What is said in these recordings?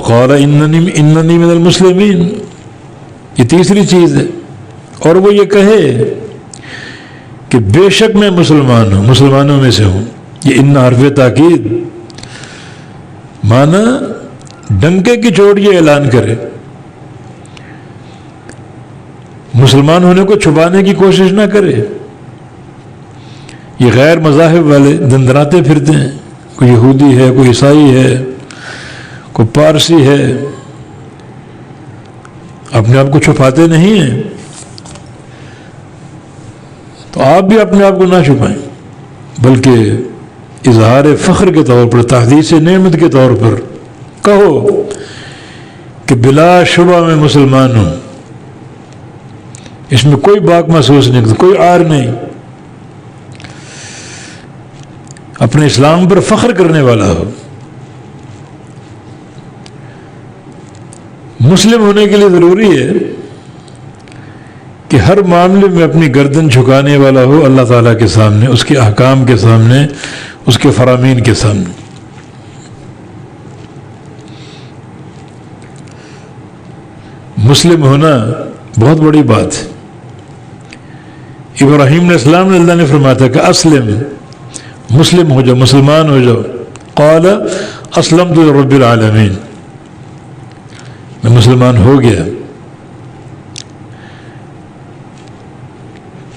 وقال اننی من المسلمین، یہ تیسری چیز ہے، اور وہ یہ کہے کہ بے شک میں مسلمان ہوں، مسلمانوں میں سے ہوں۔ یہ ان حرف تاکید، مانا ڈنکے کی چوٹ یہ اعلان کرے، مسلمان ہونے کو چھپانے کی کوشش نہ کرے۔ یہ غیر مذاہب والے دندراتے پھرتے ہیں، کوئی یہودی ہے، کوئی عیسائی ہے، کوئی پارسی ہے، اپنے آپ کو چھپاتے نہیں ہیں، تو آپ بھی اپنے آپ کو نہ چھپائیں، بلکہ اظہار فخر کے طور پر، تحدیث نعمت کے طور پر کہو کہ بلا شبہ میں مسلمان ہوں، اس میں کوئی باک محسوس نہیں کرتا، کوئی عار نہیں، اپنے اسلام پر فخر کرنے والا ہو۔ مسلم ہونے کے لیے ضروری ہے کہ ہر معاملے میں اپنی گردن جھکانے والا ہو اللہ تعالیٰ کے سامنے، اس کے احکام کے سامنے، اس کے فرامین کے سامنے۔ مسلم ہونا بہت بڑی بات ہے۔ ابراہیم علیہ السلام نے اللہ نے فرمایا تھا کہ اسلم، مسلم ہو جاؤ، مسلمان ہو جاؤ۔ قال اسلمت لرب العالمین، میں مسلمان ہو گیا۔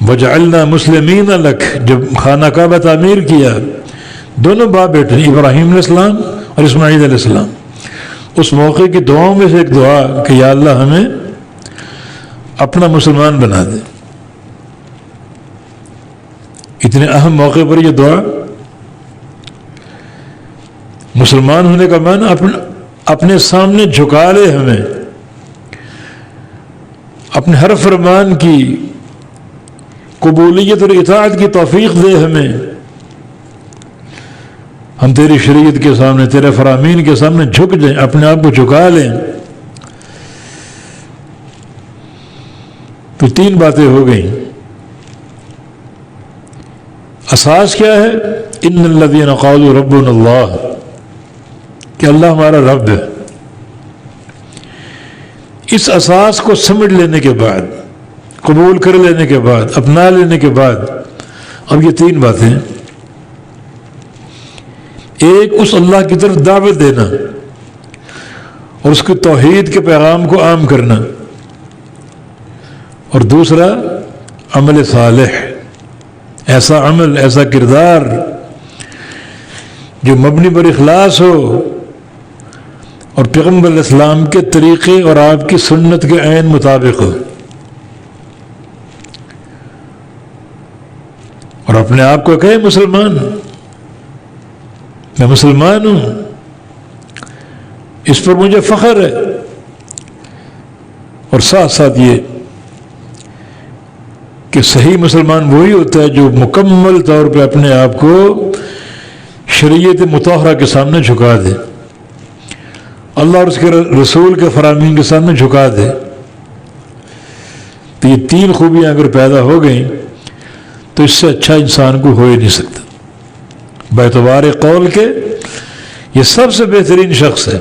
وجعلنا مسلمین لک، جب خانہ کعبہ تعمیر کیا، دونوں باپ بیٹے ابراہیم علیہ السلام اور اسماعیل علیہ السلام، اس موقع کی دعاؤں میں سے ایک دعا کہ یا اللہ ہمیں اپنا مسلمان بنا دے۔ اتنے اہم موقع پر یہ دعا، مسلمان ہونے کا معنی اپنے سامنے جھکا لے، ہمیں اپنے ہر فرمان کی قبولیت اور اطاعت کی توفیق دے ہمیں، ہم تیری شریعت کے سامنے، تیرے فرامین کے سامنے جھک جائیں، اپنے آپ کو جھکا لیں۔ تو تین باتیں ہو گئیں۔ اساس کیا ہے؟ ان الذین قالوا ربنا اللہ، کہ اللہ ہمارا رب ہے۔ اس اساس کو سمجھ لینے کے بعد، قبول کر لینے کے بعد، اپنا لینے کے بعد، اب یہ تین باتیں، ایک اس اللہ کی طرف دعوت دینا اور اس کی توحید کے پیغام کو عام کرنا، اور دوسرا عمل صالح، ایسا عمل، ایسا کردار جو مبنی پر اخلاص ہو اور پیغمبر علیہ السلام کے طریقے اور آپ کی سنت کے عین مطابق ہو، اور اپنے آپ کو کہے مسلمان، میں مسلمان ہوں، اس پر مجھے فخر ہے، اور ساتھ ساتھ یہ کہ صحیح مسلمان وہی ہوتا ہے جو مکمل طور پہ اپنے آپ کو شریعت مطہرہ کے سامنے جھکا دے، اللہ اور اس کے رسول کے فرامین کے سامنے جھکا دے۔ تو یہ تین خوبیاں اگر پیدا ہو گئیں تو اس سے اچھا انسان کو ہو ہی نہیں سکتا۔ باعتبار قول کے یہ سب سے بہترین شخص ہے۔